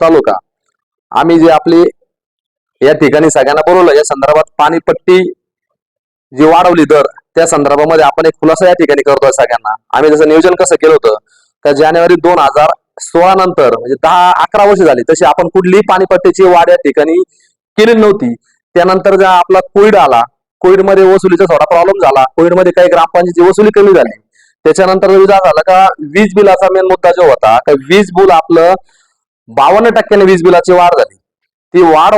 तालुका आम्ही जे आपली या ठिकाणी सगळ्यांना बोलवलं या संदर्भात पाणीपट्टी जी वाढवली दर त्या संदर्भामध्ये आपण एक खुलासा या ठिकाणी करतोय सगळ्यांना। आम्ही जसं नियोजन कसं केलं होतं का जानेवारी 2016 नंतर म्हणजे 10-11 वर्ष झाली तशी आपण कुठलीही पाणीपट्टीची वाढ या ठिकाणी केली नव्हती। त्यानंतर जेव्हा आपला कोविड आला, कोविड मध्ये वसुलीचा थोडा प्रॉब्लेम झाला, कोविड मध्ये काही ग्रामपंचायतीची वसुली कमी झाली। त्याच्यानंतर विचार झाला का वीज बिलाचा मेन मुद्दा जो होता का वीज बिल आपलं 52% वीज बिलाची वाढ झाली। ती वाढ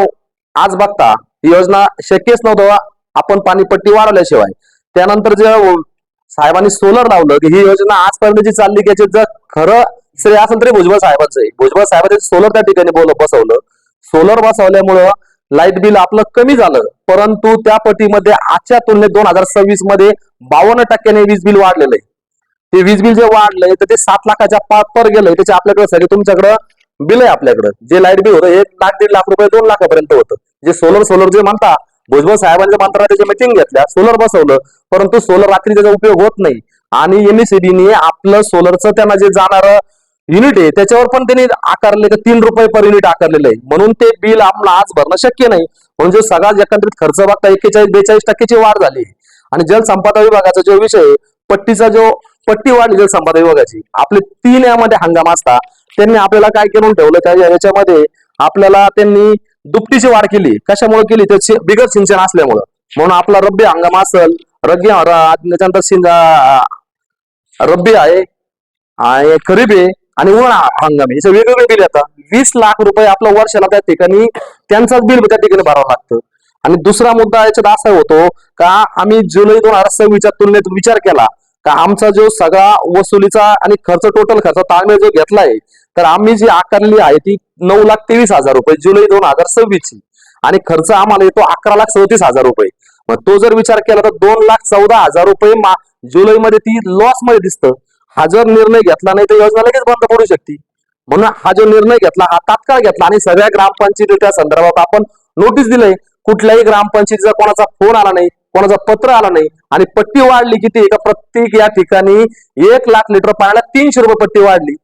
आज बघता ही योजना शक्यच नव्हतं आपण पाणीपट्टी वाढवल्याशिवाय। त्यानंतर जे साहेबांनी सोलर लावलं की ही योजना आजपर्यंत जी चालली की जर खरं श्रेय असेल तरी भुजबळ साहेबांचं आहे। भुजबळ साहेबांनी सोलर त्या ठिकाणी बसवलं, सोलर बसवल्यामुळं लाईट बिल आपलं कमी झालं, परंतु त्या पटीमध्ये आजच्या तुलनेत 2026 मध्ये 52% वीज बिल वाढलेलं आहे। ते वीज बिल जे वाढलंय तर ते 7 लाखाच्या पार गेलंय। त्याचे आपल्याकडे सगळे तुमच्याकडे बिल आहे, आपल्याकडे जे लाईट बिल होतं 1 लाख 1.5 लाख रुपये 2 लाखापर्यंत होतं। जे सोलर जे म्हणता भुजबळ साहेबांच्या मंत्रालयाची मीटिंग घेतल्या, सोलर बसवलं, परंतु सोलर रात्री त्याचा उपयोग होत नाही आणि एमएसईबीने आपलं सोलरचं त्यांना जे जाणारं युनिट आहे त्याच्यावर पण त्यांनी आकारले तर 3 रुपये पर युनिट आकारलेलं आहे, म्हणून ते बिल आम्हाला आज भरणं शक्य नाही। म्हणजे सगळा एकंदरीत खर्च बघता 41-42% वाढ झाली। आणि जलसंपदा विभागाचा जो विषय पट्टीचा जो पट्टी वाढली जलसंपदा विभागाची, आपले 3 यामध्ये हंगाम असता त्यांनी आपल्याला काय करून ठेवलं त्या याच्यामध्ये आपल्याला त्यांनी दुपटीची वाढ केली। कशामुळे केली तर बिगर सिंचन असल्यामुळं। म्हणून आपला रब्बी हंगाम असेल, त्याच्यानंतर रब्बी आहे, खरीप आहे आणि उन्हाळा हंगाम याचे वेगवेगळे बिल येतात। 20 लाख रुपये आपलं वर्षाला त्या ठिकाणी त्यांचाच बिल त्या ठिकाणी भरावं लागतं। आणि दुसरा मुद्दा याच्यात असा होतो का आम्ही जुलै 2026च्या तुलनेत विचार केला का आमचा जो सगळा वसुलीचा आणि खर्च टोटल खर्च ताळमेळ जो घेतलाय तर आम्ही जी आकारली आहे ती 9,23,000 रुपये जुलै 2026 ची आणि खर्च आम्हाला येतो 11,37,000 रुपये। मग तो जर विचार केला तर 2,14,000 रुपये जुलै मध्ये ती लॉस मध्ये दिसतं। हा जर निर्णय घेतला नाही तर योजना लगेच बंद पडू शकते। म्हणून हा जो निर्णय घेतला हा तात्काळ घेतला आणि सगळ्या ग्रामपंचायतीच्या संदर्भात आपण नोटीस दिलंय। कुठल्याही ग्रामपंचायतीचा कोणाचा फोन आला नाही, कोणाचा पत्र आला नाही आणि पट्टी वाढली किती का प्रत्येक या ठिकाणी 1 लाख लिटर पाण्याला 300 रुपये पट्टी वाढली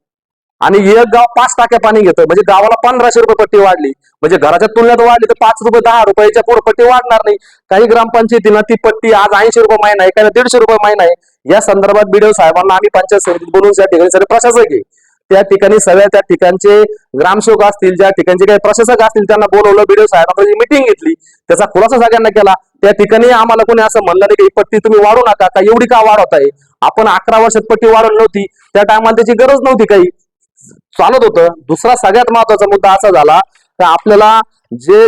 आणि एक गाव 5 पाणी घेतं म्हणजे गावाला 1500 रुपये पट्टी वाढली। म्हणजे घराच्या तुलनेत वाढली तर 5 रुपये 10 रुपयाच्या पुढे पट्टी वाढणार नाही। काही ग्रामपंचायतीनं ती पट्टी आज 80 रुपये महिना आहे, काही 150 रुपये महिना आहे। या संदर्भात बीडीओ साहेबांना आम्ही पंचायत समितीत बोलून त्या ठिकाणी सगळे प्रशासक आहे त्या ठिकाणी सगळ्या त्या ठिकाणचे ग्रामसेवक असतील, ज्या ठिकाणचे काही प्रशासक असतील त्यांना बोलवलं, बीडीओ साहेबांची मीटिंग घेतली, त्याचा खुलासा सगळ्यांना केला। त्या ठिकाणी आम्हाला कोणी असं म्हणलं नाही की ही पट्टी तुम्ही वाढू नका का एवढी का वाढवत आहे, आपण 11 वर्षात पट्टी वाढवली नव्हती, त्या टायमाला त्याची गरज नव्हती, काही चालत होतं। दुसरा सगळ्यात महत्वाचा मुद्दा असा झाला की आपल्याला जे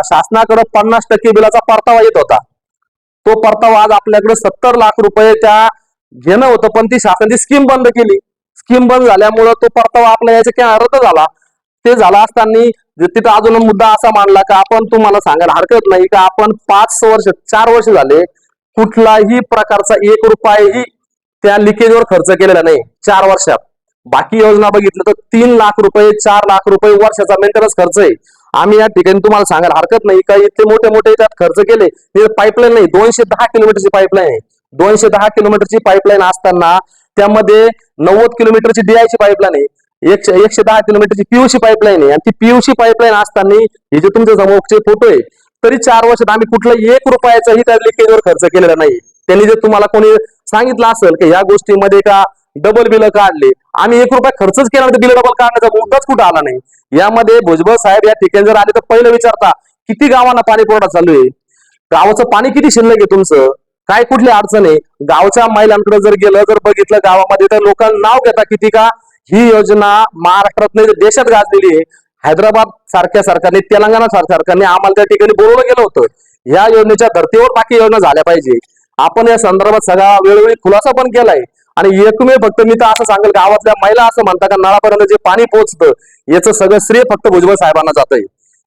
शासनाकडे 50% बिलाचा परतावा येत होता तो परतावा आज आपल्याकडे 70 लाख रुपये त्या घेणं होतं, पण ती शासनाची स्कीम बंद केली। स्कीम बंद झाल्यामुळं तो परतावा आपल्या याच्या रद्द झाला। ते झाला असताना तिथं अजून मुद्दा असा मांडला का आपण तुम्हाला सांगायला हरकत नाही का आपण 4 वर्ष झाले कुठलाही प्रकारचा 1 रुपयाही त्या लिकेजवर खर्च केलेला नाही 4 वर्षात। बाकी योजना बघितलं तर 3 लाख रुपये 4 लाख रुपये वर्षाचा मेंटेनन्स खर्च आहे। आम्ही या ठिकाणी तुम्हाला सांगायला हरकत नाही का इतके मोठे त्यात खर्च केले। पाईपलाईन नाही, 210 किलोमीटरची पाईपलाईन आहे। 210 किलोमीटरची पाईपलाईन असताना त्यामध्ये 90 किलोमीटरची डीआयची पाईपलाईन आहे, 110 किलोमीटरची पीयूसी पाईपलाईन आहे। आणि ती पीयूसी पाईपलाईन असताना हे जे तुमच्या समोरचे फोटो आहे तरी 4 वर्षात आम्ही कुठला 1 रुपयाचाही त्या लिकेजवर खर्च केलेला नाही। त्यांनी जर तुम्हाला कोणी सांगितलं असेल की या गोष्टीमध्ये का डबल बिल काढले, आम्ही 1 रुपया खर्चच केला तर बिल डबल काढण्याचा मुद्दाच कुठं आला नाही। यामध्ये भुजबळ साहेब या ठिकाणी जर आले तर पहिलं विचारता किती गावांना पाणी पुरवठा चालू आहे, गावाचं पाणी किती शिल्लक आहे, तुमचं काय कुठली अडचण आहे। गावच्या महिलांकडे जर गेलं जर बघितलं गावामध्ये तर लोकांना नाव घेता किती का ही योजना महाराष्ट्रात नाही तर देशात गाजलेली आहे। हैदराबाद सारख्या सरकारने, तेलंगणा सरकारने आम्हाला त्या ठिकाणी बोलवलं गेलं होतं। या योजनेच्या धर्तीवर बाकी योजना झाल्या पाहिजे। आपण या संदर्भात सगळा वेळोवेळी खुलासा पण केलाय आणि एकमेव फक्त मी तर असं सांगेल गावातल्या महिला असं म्हणतात का नळापर्यंत जे पाणी पोहोचतं याचं सगळं श्रेय फक्त भुजबळ साहेबांना जातंय।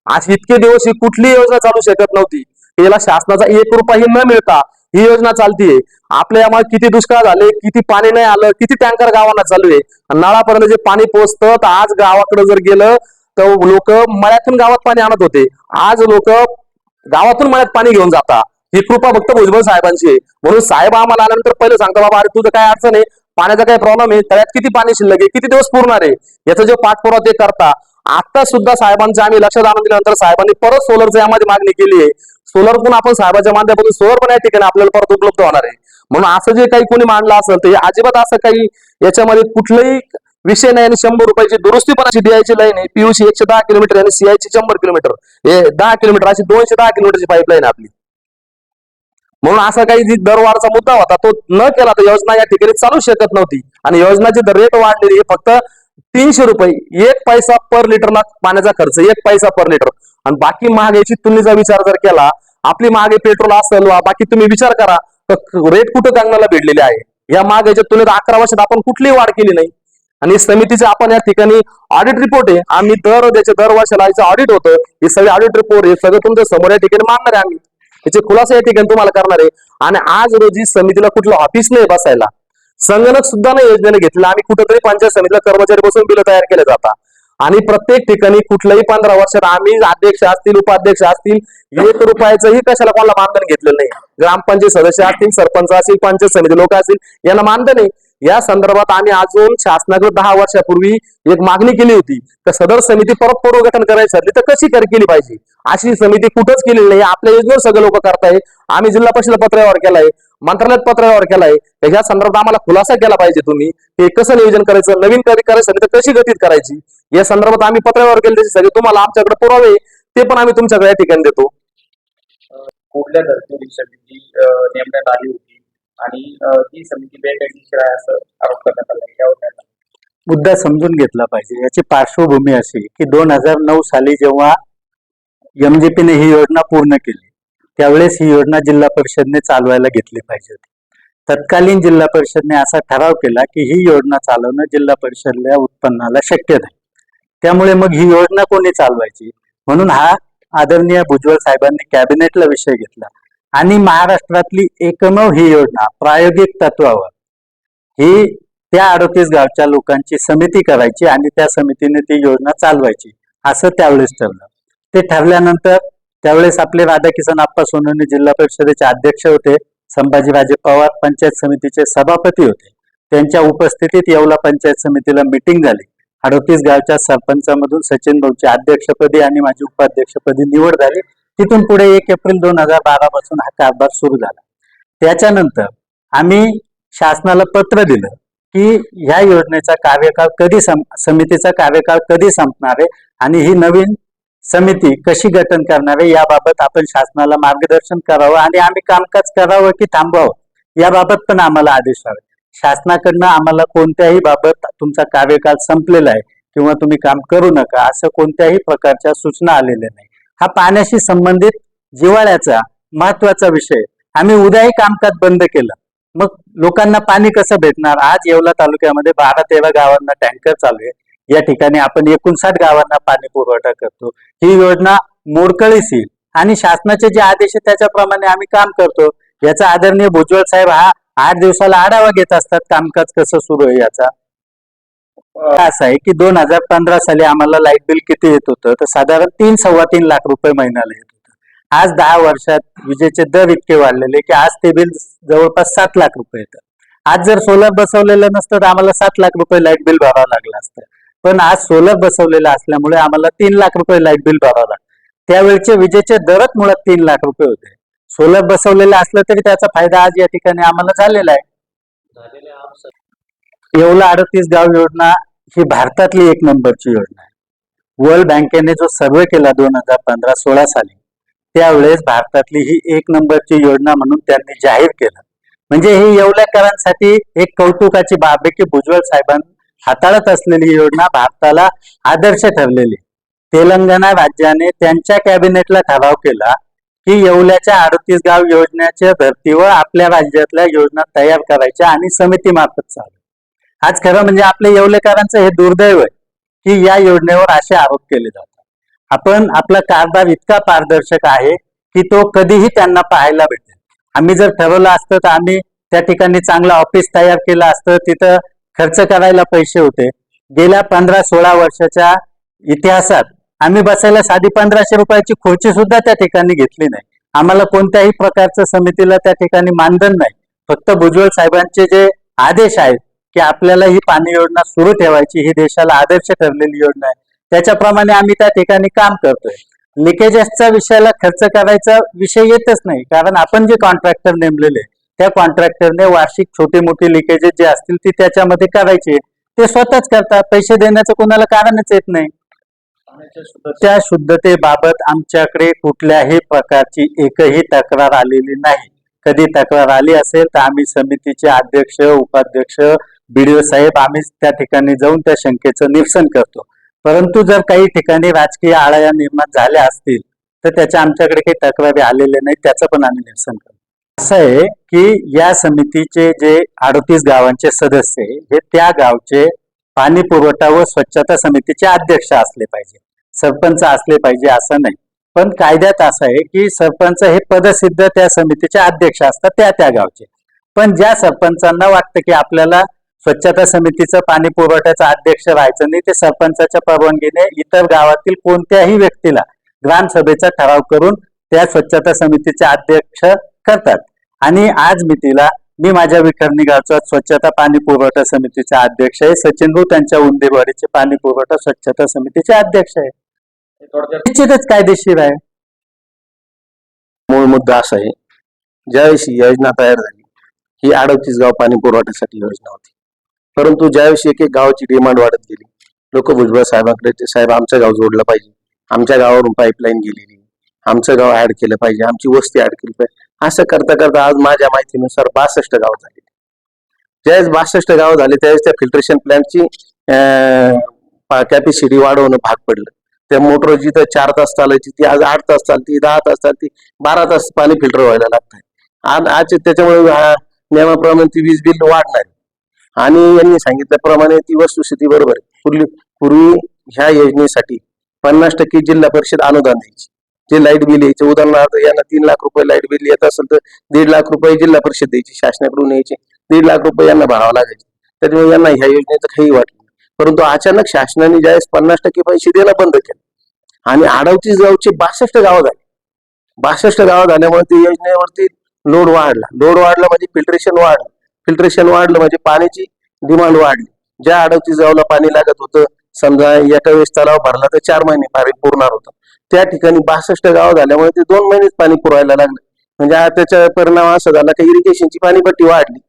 आज इतके दिवस ही कुठली योजना चालू शकत नव्हती, याला शासनाचा 1 रुपयाही न मिळता ही योजना चालतीये। आपल्या यामध्ये किती दुष्काळ झाले, किती पाणी नाही आलं, किती टँकर गावांना चालू आहे, नळापर्यंत जे पाणी पोहोचतं तर आज गावाकडे जर गेलं तर लोक मळ्यातून गावात पाणी आणत होते, आज लोक गावातून मळ्यात पाणी घेऊन जातात। ही कृपा फक्त भुजबळ साहेबांची आहे। म्हणून साहेब आम्हाला आल्यानंतर पहिलं सांगता बाबा अरे तुझं काय अडचण आहे, पाण्याचा काय प्रॉब्लेम आहे, तळ्यात किती पाणी शिल्लक आहे, किती दिवस पुरणार आहे, याचा जो पाठपुरावा ते करता आता सुद्धा साहेबांच्या आम्ही लक्षात आणून दिल्यानंतर साहेबांनी परत सोलरची यामध्ये मागणी केली आहे. सोलर पण आपण साहेबांच्या माध्यमातून सोलर पण या ठिकाणी आपल्याला परत उपलब्ध होणार आहे. म्हणून असं जे काही कोणी मांडलं असेल तर अजिबात असं काही याच्यामध्ये कुठलंही विषय नाही. आणि 100 रुपयाची दुरुस्ती पण अशी द्यायची लाईन आहे. पीयूसी 110 किलोमीटर आणि सीआयची 100 किलोमीटर, हे 10 किलोमीटर अशी 210 किलोमीटरची पाईपलाईन आपली. म्हणून असा काही जी दरवाढचा मुद्दा होता तो न केला तर योजना या ठिकाणी चालू शकत नव्हती. आणि योजनाची दर रेट वाढलेली आहे फक्त 300 रुपये, 1 पैसा पर लिटरला पाण्याचा खर्च, 1 पैसा पर लिटर. आणि बाकी महागाईची तुलनेचा विचार जर केला, आपली महागाई पेट्रोल असेल बाकी तुम्ही विचार करा रेट कुठं कांगण्याला भेटलेले आहे. या महागाईच्या तुलनेत 11 वर्षात आपण कुठलीही वाढ केली नाही. आणि समितीचे आपण या ठिकाणी ऑडिट रिपोर्ट आहे, आम्ही दर वर्षाला ऑडिट होतं, हे सगळे ऑडिट रिपोर्ट हे सगळं तुमच्या समोर या ठिकाणी मांडणार आहे. आम्ही त्याचे खुलासा या ठिकाणी तुम्हाला करणार आहे. आणि आज रोजी समितीला कुठलं ऑफिस नाही बसायला, संगणक सुद्धा नाही योजनेने घेतलेला. आम्ही कुठेतरी पंचायत समितीला कर्मचारी बसून बिल तयार केले जातात. आणि प्रत्येक ठिकाणी कुठल्याही 15 वर्षात आम्ही अध्यक्ष असतील उपाध्यक्ष असतील 1 रुपयाचंही कशाला कोणाला मानधन घेतलेलं नाही. ग्रामपंचायत सदस्य असतील, सरपंच असतील, पंचायत समिती लोक असतील, यांना मानधन नाही. या संदर्भात आम्ही अजून शासनाकडे 10 वर्षापूर्वी एक मागणी केली होती तर सदर समिती परत पुनर्गठन करायची ठरली तर कशी केली पाहिजे. अशी समिती कुठंच केलेली नाही. आपल्या योजनेवर सगळे लोक करताय. आम्ही जिल्हा परिषद पत्रव्यवहार केलाय, मंत्रालयात पत्रव्यवहार केलाय. या संदर्भात आम्हाला खुलासा केला पाहिजे तुम्ही हे कसं नियोजन करायचं, नवीन कार्यकारी समिती कशी गतीत करायची या संदर्भात आम्ही पत्रव्यवहार केले. त्याचे सगळे तुम्हाला आमच्याकडे पुरावे ते पण आम्ही तुमच्याकडे या ठिकाणी देतो. कुठल्या धर्तीवर समिती नेमण्यात आली होती आणि ही समिती बेकायदेशीर आहे असं आरोप करण्यात आला, यावर मुद्दा समजून घेतला पाहिजे. याची पार्श्वभूमी अशी की 2009 साली जेव्हा एमजीपीने ही योजना पूर्ण केली त्यावेळेस ही योजना जिल्हा परिषदने चालवायला घेतली पाहिजे होती. तत्कालीन जिल्हा परिषदने असा ठराव केला की ही योजना चालवणं जिल्हा परिषदेच्या उत्पन्नाला शक्य नाही. त्यामुळे मग ही योजना कोणी चालवायची म्हणून हा आदरणीय भुजबळ साहेबांनी कॅबिनेटला विषय घेतला आणि महाराष्ट्रातली एकमेव ही योजना प्रायोगिक तत्वावर ही त्या 38 गावच्या लोकांची समिती करायची आणि त्या समितीने ती योजना चालवायची असं त्यावेळेस ठरलं. ते ठरल्यानंतर त्यावेळेस आपले राधाकिशन आप्पा सोनवणे जिल्हा परिषदेचे अध्यक्ष होते, संभाजीराजे पवार पंचायत समितीचे सभापती होते. त्यांच्या उपस्थितीत येवला पंचायत समितीला मीटिंग झाली. 38 गावच्या सरपंचामधून सचिन भाऊची अध्यक्षपदी आणि माझी उपाध्यक्षपदी निवड झाली. तिथून पुढे 1 एप्रिल 2012 पासून हा कारभार सुरू झाला. त्याच्यानंतर आम्ही शासनाला पत्र दिलं की ह्या योजनेचा कार्यकाळ कधी समितीचा कार्यकाळ कधी संपणार आहे आणि ही नवीन समिती कशी गठन करणार आहे याबाबत आपण शासनाला मार्गदर्शन करावं आणि आम्ही कामकाज करावं की थांबवावं याबाबत पण आम्हाला आदेश हवे. शासनाकडनं आम्हाला कोणत्याही बाबत तुमचा कार्यकाळ संपलेला आहे किंवा तुम्ही काम करू नका असं कोणत्याही प्रकारच्या सूचना आलेल्या नाही. हा पाण्याशी संबंधित जिव्हाळ्याचा महत्वाचा विषय. आम्ही उद्याही कामकाज बंद केलं मग लोकांना पाणी कसं भेटणार. आज येवला तालुक्यामध्ये 12-13 गावांना टँकर चालू आहे. या ठिकाणी आपण 59 गावांना पाणी पुरवठा करतो. ही योजना मोडकळीस येईल आणि शासनाचे जे आदेश आहेत त्याच्याप्रमाणे आम्ही काम करतो. याचा आदरणीय भुजबळ साहेब हा 8 दिवसाला आढावा घेत असतात कामकाज कसं सुरू आहे याचा. असं आहे की 2015 साली आम्हाला लाईट बिल किती येत होतं तर साधारण 3-3.25 लाख रुपये महिन्याला येत होतं. आज 10 वर्षात विजेचे दर इतके वाढलेले की आज ते बिल जवळपास 7 लाख रुपये येतं. आज जर सोलर बसवलेलं नसतं तर आम्हाला 7 लाख रुपये लाईट बिल भरावं लागलं असतं. पण आज सोलर बसवलेलं असल्यामुळे आम्हाला 3 लाख रुपये लाईट बिल भरावं लागतं. त्यावेळचे विजेचे दरच मुळात 3 लाख रुपये होते. सोलर बसवलेलं असलं तरी त्याचा फायदा आज या ठिकाणी आम्हाला झालेला आहे. येवला 38 गाव योजना ही भारतातली 1 नंबरची योजना आहे. वर्ल्ड बँकेने जो सर्वे केला 2015-16 साली त्यावेळेस भारतातली ही 1 नंबरची योजना म्हणून त्यांनी जाहीर केलं. म्हणजे ही येवल्याकरांसाठी एक कौतुकाची बाब आहे की भुजबळ साहेबांनी हाताळत असलेली योजना भारताला आदर्श ठरलेली. तेलंगणा राज्याने त्यांच्या कॅबिनेटला ठराव केला की येवल्याच्या 38 गाव योजनेच्या धर्तीवर आपल्या राज्यातल्या योजना तयार करायच्या आणि समिती मार्फत चालू. आज खरं म्हणजे आपल्या येवलेकरांचं हे दुर्दैव आहे की या योजनेवर असे आरोप केले जातात. आपण आपला कारभार इतका पारदर्शक आहे की तो कधीही त्यांना पाहायला भेटेल. आम्ही जर ठरवलं असतं तर आम्ही त्या ठिकाणी चांगलं ऑफिस तयार केलं असतं. तिथं खर्च करायला पैसे होते. गेल्या 15-16 वर्षाच्या इतिहासात आम्ही बसायला साधी 1500 रुपयाची खुर्ची सुद्धा त्या ठिकाणी घेतली नाही. आम्हाला कोणत्याही प्रकारचं समितीला त्या ठिकाणी मानधन नाही. फक्त भुजबळ साहेबांचे जे आदेश आहेत की आपल्याला ही पाणी योजना सुरू ठेवायची, ही देशाला आदर्श ठरलेली योजना आहे त्याच्याप्रमाणे आम्ही त्या ठिकाणी काम करतोय. लिकेजेसच्या विषयाला खर्च करायचा विषय येतच नाही, कारण आपण जे कॉन्ट्रॅक्टर नेमलेले त्या कॉन्ट्रॅक्टरने वार्षिक छोटे मोठे लिकेजेस जे असतील ते त्याच्यामध्ये करायचे, ते स्वतःच करतात. पैसे देण्याचं कोणाला कारणच येत नाही. पाण्याच्या शुद्धतेच्या त्या शुद्धतेबाबत आमच्याकडे कुठल्याही प्रकारची एकही तक्रार आलेली नाही. कधी तक्रार आली असेल तर आम्ही समितीचे अध्यक्ष, उपाध्यक्ष, BDO साहेब आम्ही त्या ठिकाणी जाऊन त्या शंकेचं निरसन करतो. परंतु जर काही ठिकाणी राजकीय आळया निर्माण झाल्या असतील तर त्याच्या आमच्याकडे काही तक्रारी आलेल्या नाही, त्याचं पण आम्ही निरसन करतो. असं आहे की या समितीचे जे 38 गावांचे सदस्य आहे, हे त्या गावचे पाणी पुरवठा व स्वच्छता समितीचे अध्यक्ष असले पाहिजे, सरपंच असले पाहिजे असं नाही. पण कायद्यात असं आहे की सरपंच हे पदसिद्ध त्या समितीचे अध्यक्ष असतात त्या गावचे. पण ज्या सरपंचांना वाटतं की आपल्याला स्वच्छता समितीचं पाणी पुरवठ्याचा अध्यक्ष राहायचं नाही, ते सरपंचाच्या परवानगीने इतर गावातील कोणत्याही व्यक्तीला ग्रामसभेचा ठराव करून त्या स्वच्छता समितीचे अध्यक्ष करतात. आणि आज मी माझ्या विखरणी गावचा स्वच्छता पाणी पुरवठा समितीचे अध्यक्ष आहे. सचिन भाऊ त्यांच्या उंदीरवाडीचे पाणी पुरवठा स्वच्छता समितीचे अध्यक्ष आहे. थोडक्यात निश्चितच कायदेशीर आहे. मूळ मुद्दा असा आहे, ज्यावेळेस ही योजना तयार झाली, ही 38 गाव पाणी पुरवठ्यासाठी योजना होती. परंतु ज्यावेळेस एक एक गावाची डिमांड वाढत गेली, लोक भुजबळ साहेबांकडे ते साहेब आमचं गाव जोडलं पाहिजे, आमच्या गावावरून पाईपलाईन गेलेली, आमचं गाव ऍड केलं पाहिजे, आमची वस्ती ऍड केली पाहिजे, असं करता करता आज माझ्या माहितीनुसार 62 गाव झाले. ज्यावेळेस 62 गाव झाले त्यावेळेस त्या फिल्ट्रेशन प्लॅनची कॅपॅसिटी वाढवणं भाग पडलं. त्या मोटर जिथं 4 तास चालायची ती आज 8 तास चालती, 10 तास चालती, 12 तास पाणी फिल्टर व्हायला लागतंय. आज त्याच्यामुळे नियमाप्रमाणे ती वीज बिल वाढणार आहे. आणि यांनी सांगितल्याप्रमाणे ती वस्तुस्थिती बरोबर आहे. पूर्वी ह्या योजनेसाठी 50% जिल्हा परिषद अनुदान द्यायची. जे लाईट बिल यायचे, उदाहरणार्थ यांना 3 लाख रुपये लाईट बिल येत असेल तर 1.5 लाख रुपये जिल्हा परिषद द्यायची, शासनाकडून यायचे 1.5 लाख रुपये यांना भरावं लागायचे. त्याच्यामुळे यांना ह्या योजनेचं काही वाटलं. परंतु अचानक शासनाने ज्यावेळेस 50% पैसे देणं बंद केलं आणि 38 गावचे 62 गावं झाले. 62 गावं झाल्यामुळे ती योजनेवरती लोड वाढला म्हणजे फिल्ट्रेशन वाढलं म्हणजे पाण्याची डिमांड वाढली. ज्या 38 गावाला पाणी लागत होतं, समजा एका वेळेस तलाव भरला तर 4 महिने पाणी पुरणार होतं, त्या ठिकाणी 62 गावं झाल्यामुळे ते 2 महिनेच पाणी पुरवायला लागलं. म्हणजे त्याचा परिणाम असा झाला की इरिगेशनची पाणीपट्टी वाढली.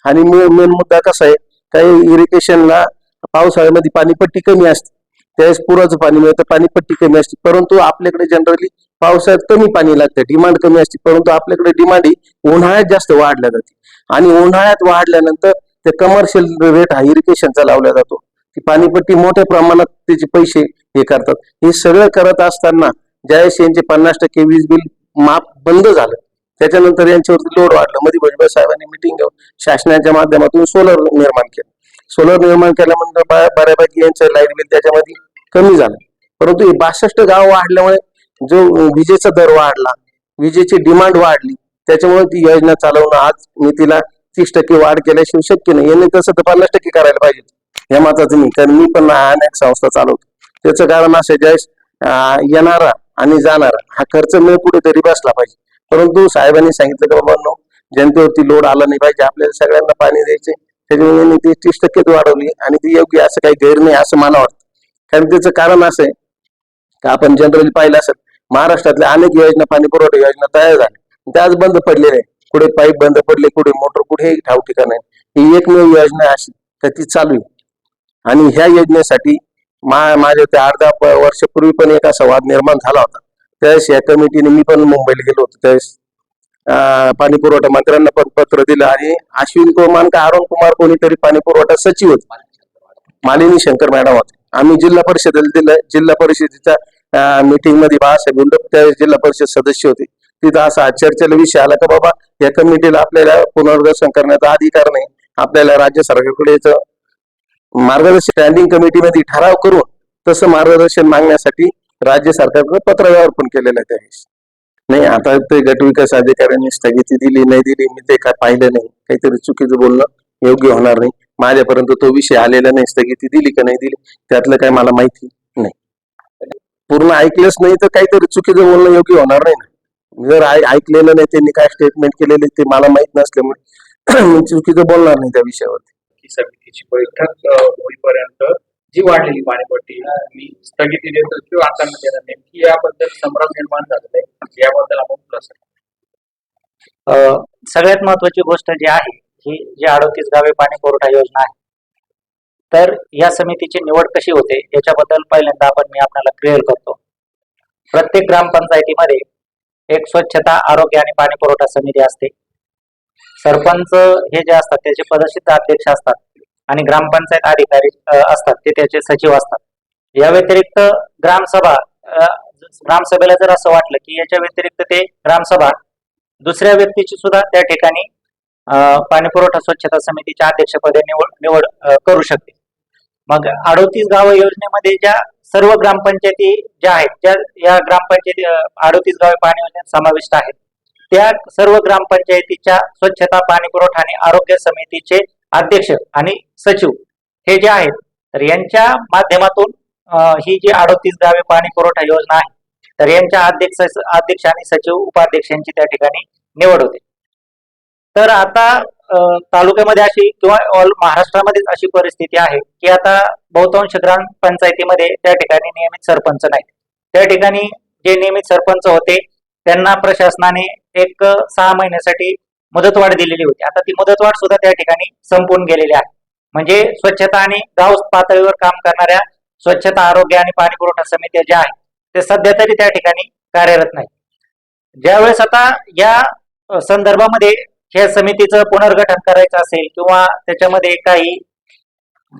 आणि मेन मुद्दा कसा आहे, काही इरिगेशनला पावसाळ्यामध्ये पाणीपट्टी कमी असते, त्यावेळेस पुराचं पाणी मिळतं, पाणीपट्टी कमी असते. परंतु आपल्याकडे जनरली पावसाळ्यात कमी पाणी लागतं, डिमांड कमी असते. परंतु आपल्याकडे डिमांड ही उन्हाळ्यात जास्त वाढल्या जाते. आणि उन्हाळ्यात वाढल्यानंतर ते कमर्शियल रेट हा इरिगेशनचा लावला जातो, की पाणीपट्टी मोठ्या प्रमाणात त्याचे पैसे हे करतात. हे सगळं करत असताना ज्यावेळेस यांचे 50% वीज बिल माफ बंद झालं, त्याच्यानंतर यांच्यावरती लोड वाढलं. मध्ये भुजबळ साहेबांनी मिटिंग घेऊन शासनाच्या माध्यमातून सोलर निर्माण केलं. सोलर निर्माण केल्यानंतर बऱ्यापैकी यांचं लाईट बिल त्याच्यामध्ये कमी झालं. परंतु 62 गाव वाढल्यामुळे जो विजेचा दर वाढला, विजेची डिमांड वाढली, त्याच्यामुळे ती योजना चालवणं आज मी तिला 30% वाढ केल्याशिवाय शक्य नाही. यांनी तसं तर 50% करायला पाहिजे या मताचं मी, कारण मी पण अनेक संस्था चालवतो. त्याचं कारण असं ज्यावेळेस येणारा आणि जाणारा हा खर्च मिळ कुठेतरी बसला पाहिजे. परंतु साहेबांनी सांगितलं की बाबा नो, जनतेवरती लोड आला नाही पाहिजे, आपल्याला सगळ्यांना पाणी द्यायचे, त्याच्यामुळे यांनी ती 30% वाढवली. आणि ती योग्य, असं काही गैर नाही असं मला वाटतं. कारण त्याचं कारण असं आहे की आपण जनरली पाहिलं असेल, महाराष्ट्रातल्या अनेक योजना, पाणी पुरवठा योजना तयार झाल्या, त्या आज बंद पडलेल्या आहे. कुठे पाईप बंद पडले, कुठे मोटर, कुठेही ठाव ठिकाण आहे. ही एकमेव योजना अशी तर ती चालू आहे. आणि ह्या योजनेसाठी माझ्या ते 8-10 वर्षापूर्वी पण एक असा वाद निर्माण झाला होता. त्यावेळेस या कमिटीने, मी पण मुंबईला गेलो होतो, त्यावेळेस पाणी पुरवठा मंत्र्यांना पण पत्र दिलं. आणि अश्विन कुमार का अरुण कुमार कोणीतरी पाणी पुरवठा सचिव होते, मालिनी शंकर मॅडम होते. आम्ही जिल्हा परिषदेला दिलं. जिल्हा परिषदेच्या मीटिंग मध्ये बाळासाहेब गुंडप त्यावेळेस जिल्हा परिषद सदस्य होते. तिथं असा चर्चेला विषय आला का बाबा या कमिटीला आपल्याला पुनर्वसन करण्याचा अधिकार नाही, आपल्याला राज्य सरकारकडे मार्गदर्शन स्टँडिंग कमिटीमध्ये ठराव करून तसं मार्गदर्शन मागण्यासाठी राज्य सरकारकडे पत्रव्यवहार पण केलेला आहे त्यावेळेस. नाही, आता ते गट विकास अधिकाऱ्यांनी स्थगिती दिली नाही दिली मी ते काय पाहिलं नाही. काहीतरी चुकीचं बोलणं योग्य होणार नाही. माझ्यापर्यंत तो विषय आलेला नाही, स्थगिती दिली का नाही दिली त्यातलं काय मला माहिती नाही. पूर्ण ऐकलंच नाही तर काहीतरी चुकीचं बोलणं योग्य होणार नाही ना. जर ऐकलेलं नाही, त्यांनी काय स्टेटमेंट केलेले ते मला माहित नसल्यामुळे मी चुकीचं बोलणार नाही त्या विषयावरती. समितीची बैठक होईपर्यंत जी वाढलेली पाणीपट्टी मी स्थगिती देतो किंवा आकारण्यात येणार नेमकी याबद्दल संभ्रम निर्माण झालेला आहे, याबद्दल आपण खुलासा करू. सगळ्यात महत्वाची गोष्ट जी आहे ही जी 38 गावे पाणी पुरवठा योजना आहे, तर या समितीची निवड कशी होते याच्याबद्दल पहिल्यांदा मी आपल्याला क्लिअर करतो. प्रत्येक ग्रामपंचायतीमध्ये एक स्वच्छता, आरोग्य आणि पाणी पुरवठा समिती असते. सरपंच हे जे असतात त्याचे पदसिद्ध अध्यक्ष असतात आणि ग्रामपंचायत अधिकारी असतात, ते त्याचे सचिव असतात. या व्यतिरिक्त ग्रामसभेला जर असं वाटलं की याच्या व्यतिरिक्त ते ग्रामसभा दुसऱ्या व्यक्तीची सुद्धा त्या ठिकाणी पाणी पुरवठा स्वच्छता समितीच्या अध्यक्षपदी निवड करू शकते. मग 38 गाव योजनेमध्ये ज्या सर्व ग्रामपंचायती ज्या आहेत, ज्या या ग्रामपंचायती 38 गावे पाणी योजनेत समाविष्ट आहेत, त्या सर्व ग्रामपंचायतीच्या स्वच्छता, पाणी पुरवठा आणि आरोग्य समितीचे अध्यक्ष आणि सचिव हे जे आहेत, तर यांच्या माध्यमातून ही जी 38 गावे पाणी पुरवठा योजना आहे, तर यांच्या अध्यक्ष आणि सचिव, उपाध्यक्षांची त्या ठिकाणी निवड होते. तर आता तालुक्यामध्ये अशी किंवा ऑल महाराष्ट्रामध्येच अशी परिस्थिती आहे की आता बहुतांश ग्रामपंचायतीमध्ये त्या ठिकाणी नियमित सरपंच नाहीत. त्या ठिकाणी जे नियमित सरपंच होते त्यांना प्रशासनाने एक 6 महिन्यासाठी मुदतवाढ दिलेली होती. आता ती मुदतवाढ सुद्धा त्या ठिकाणी संपून गेलेली आहे. म्हणजे स्वच्छता आणि गाव पातळीवर काम करणाऱ्या स्वच्छता, आरोग्य आणि पाणी पुरवठा समित्या ज्या आहेत ते सध्या तरी त्या ठिकाणी कार्यरत नाही. ज्यावेळेस आता या संदर्भामध्ये ह्या समितीचं पुनर्गठन करायचं असेल किंवा त्याच्यामध्ये काही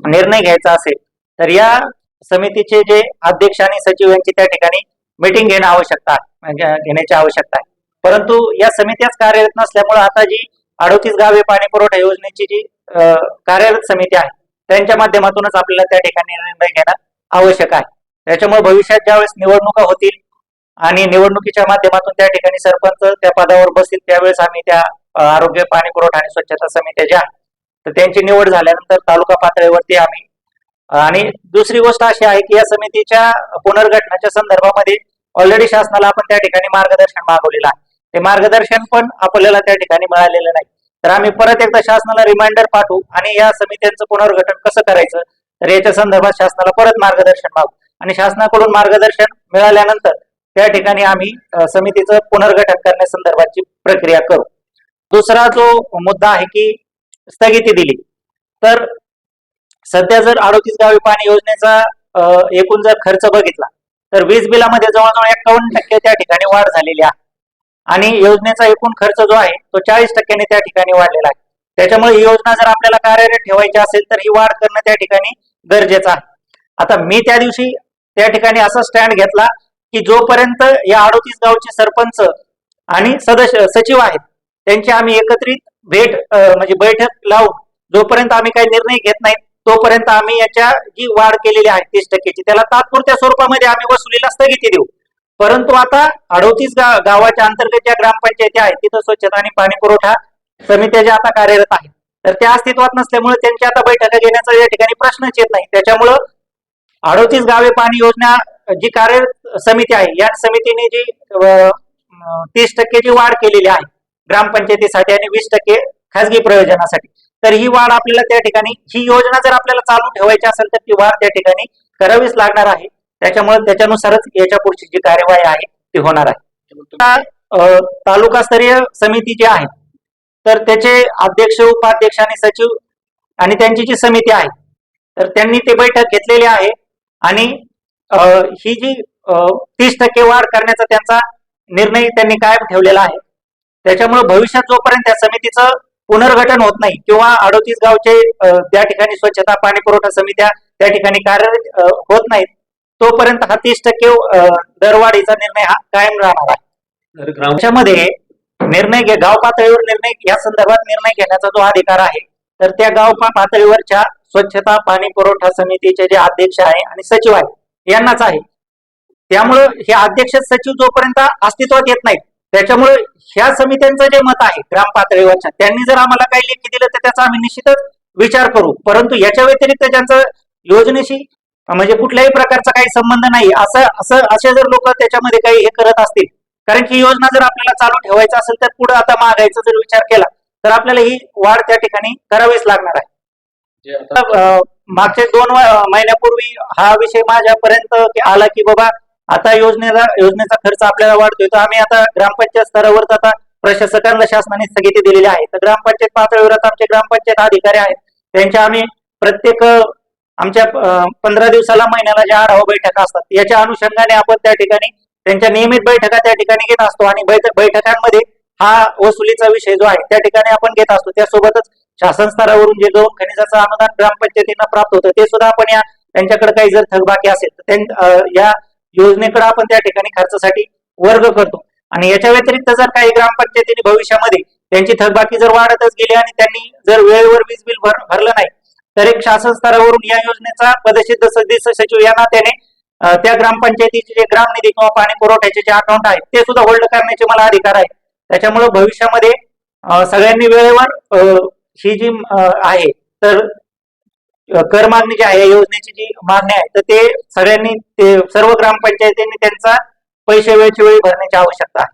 निर्णय घ्यायचा असेल, तर या समितीचे जे अध्यक्ष आणि सचिव यांची त्या ठिकाणी मीटिंग घेण्याची आवश्यकता आहे. परंतु या समित्याच कार्यरत नसल्यामुळे आता जी 38 गावे पाणी पुरवठा योजनेची जी कार्यरत समिती आहे त्यांच्या माध्यमातूनच आपल्याला त्या ठिकाणी निर्णय घेणं आवश्यक आहे. त्याच्यामुळे भविष्यात ज्यावेळेस निवडणुका होतील आणि निवडणुकीच्या माध्यमातून त्या ठिकाणी सरपंच त्या पदावर बसतील, त्यावेळेस आम्ही त्या आरोग्य, पाणी पुरवठा आणि स्वच्छता समित्या ज्या तर त्यांची निवड झाल्यानंतर तालुका पातळीवरती आम्ही आणि दुसरी गोष्ट अशी आहे की या समितीच्या पुनर्गठनाच्या संदर्भामध्ये ऑलरेडी शासनाला आपण त्या ठिकाणी मार्गदर्शन मागवलेलं आहे. ते मार्गदर्शन पण आपल्याला त्या ठिकाणी मिळालेलं नाही. तर आम्ही परत एकदा शासनाला रिमाइंडर पाठवू आणि या समित्यांचं पुनर्गठन कसं करायचं तर याच्या संदर्भात शासनाला परत मार्गदर्शन मागू आणि शासनाकडून मार्गदर्शन मिळाल्यानंतर त्या ठिकाणी आम्ही समितीचं पुनर्गठन करण्यासंदर्भातची प्रक्रिया करू. दुसरा जो मुद्दा आहे की स्थगिती दिली, तर सध्या जर 38 गावी पाणी योजनेचा एकूण जर खर्च बघितला तर वीज बिलामध्ये जवळजवळ 51% त्या ठिकाणी वाढ झालेली आहे आणि योजनेचा एकूण खर्च जो आहे तो 40% त्या ठिकाणी वाढलेला आहे. त्याच्यामुळे ही योजना जर आपल्याला कार्यरत ठेवायची असेल तर ही वाढ करणं त्या ठिकाणी गरजेचं आहे. आता मी त्या दिवशी त्या ठिकाणी असा स्टँड घेतला की जोपर्यंत या 38 गावचे सरपंच आणि सचिव आहेत त्यांची आम्ही एकत्रित म्हणजे बैठक लावून जोपर्यंत आम्ही काही निर्णय घेत नाही तोपर्यंत आम्ही याच्या जी वाढ केलेली आहे 30% त्याला तात्पुरत्या स्वरूपामध्ये आम्ही वसुलीला स्थगिती देऊ. परंतु आता 38 गावाच्या अंतर्गत ज्या ग्रामपंचायती आहेत तिथं स्वच्छता आणि पाणी पुरवठा समित्या ज्या आता कार्यरत आहेत तर त्या अस्तित्वात नसल्यामुळे त्यांची आता बैठका घेण्याचा या ठिकाणी प्रश्नच येत नाही. त्याच्यामुळं 38 गावे पाणी योजना जी कार्यरत समिती आहे या समितीने जी 30% ची वाढ केलेली आहे ग्रामपंचायतीसाठी आणि 20% खासगी प्रयोजनासाठी, तर ही वाढ आपल्याला त्या ठिकाणी ही योजना जर आपल्याला चालू ठेवायची असेल तर ती वाढ त्या ठिकाणी करावीच लागणार आहे. त्याच्यामुळे त्याच्यानुसारच याच्या पुढची जी कार्यवाही आहे ती होणार आहे. तालुकास्तरीय समिती जी आहे तर त्याचे अध्यक्ष, उपाध्यक्ष आणि सचिव आणि त्यांची जी समिती आहे तर त्यांनी ते बैठक घेतलेली आहे आणि ही जी 30% वाढ करण्याचा त्यांचा निर्णय त्यांनी कायम ठेवलेला आहे. त्याच्यामुळे भविष्यात जोपर्यंत त्या समितीचं पुनर्गठन होत नाही किंवा 38 गावचे त्या ठिकाणी स्वच्छता, पाणी पुरवठा समित्या त्या ठिकाणी कार्यरत होत नाहीत तोपर्यंत हा 30% दरवाढीचा निर्णय हा कायम राहणार आहे. त्याच्यामध्ये गाव पातळीवर निर्णय या संदर्भात निर्णय घेण्याचा जो अधिकार आहे तर त्या गाव पातळीवरच्या स्वच्छता, पाणी पुरवठा समितीचे जे अध्यक्ष आहे आणि सचिव आहे यांनाच आहे. त्यामुळे हे अध्यक्ष, सचिव जोपर्यंत अस्तित्वात येत नाहीत त्याच्यामुळे ह्या समित्यांचं जे मत आहे ग्राम पातळीवरच्या त्यांनी जर आम्हाला काही लेखी दिलं तर त्याचा आम्ही निश्चितच विचार करू. परंतु याच्या व्यतिरिक्त ज्यांचं योजनेशी म्हणजे कुठल्याही प्रकारचा काही संबंध नाही असे जर लोक त्याच्यामध्ये काही हे करत असतील, कारण की योजना जर आपल्याला चालू ठेवायचं असेल तर पुढे आता महागाईचा जर विचार केला तर आपल्याला ही वाढ त्या ठिकाणी करावीच लागणार आहे. मागच्या 2 महिन्यापूर्वी हा विषय माझ्यापर्यंत आला की बाबा आता योजनेचा खर्च आपल्याला वाढतोय, तर आम्ही आता ग्रामपंचायत स्तरावर आता प्रशासकांना शासनाने स्थगिती दिलेली आहे. तर ग्रामपंचायत पातळीवर आता आमचे ग्रामपंचायत अधिकारी आहेत, त्यांच्या आम्ही प्रत्येक आमच्या 15 दिवसाला महिन्याला ज्या आढावा बैठका असतात याच्या अनुषंगाने आपण त्या ठिकाणी त्यांच्या नियमित बैठका त्या ठिकाणी घेत असतो आणि बैठकांमध्ये हा वसुलीचा विषय जो आहे त्या ठिकाणी आपण घेत असतो. त्यासोबतच शासन स्तरावरून जे गौण खनिजाचं अनुदान ग्रामपंचायतींना प्राप्त होतं ते सुद्धा आपण त्यांच्याकडे काही जर थकबाकी असेल तर या योजनेकडे आपण त्या ठिकाणी खर्चासाठी वर्ग करतो. आणि याच्या व्यतिरिक्त जर काही ग्रामपंचायतीने भविष्यामध्ये त्यांची थकबाकी जर वाढतच गेली आणि त्यांनी जर वेळेवर वीज बिल भरलं नाही तर एक शासन स्तरावरून या योजनेचा पदसिद्ध सदस्य सचिव या नात्याने त्या ग्रामपंचायतीचे जे ग्रामनिधी किंवा पाणी पुरवठ्याचे जे अकाउंट आहेत ते सुद्धा होल्ड करण्याचे मला अधिकार आहे. त्याच्यामुळे भविष्यामध्ये सगळ्यांनी वेळेवर ही जी आहे तर कर मागणी जी आहे या योजनेची जी मागणी आहे तर ते सगळ्यांनी सर्व ग्रामपंचायतींनी त्यांचा पैसे वेळच्या वेळी भरण्याची आवश्यकता आहे.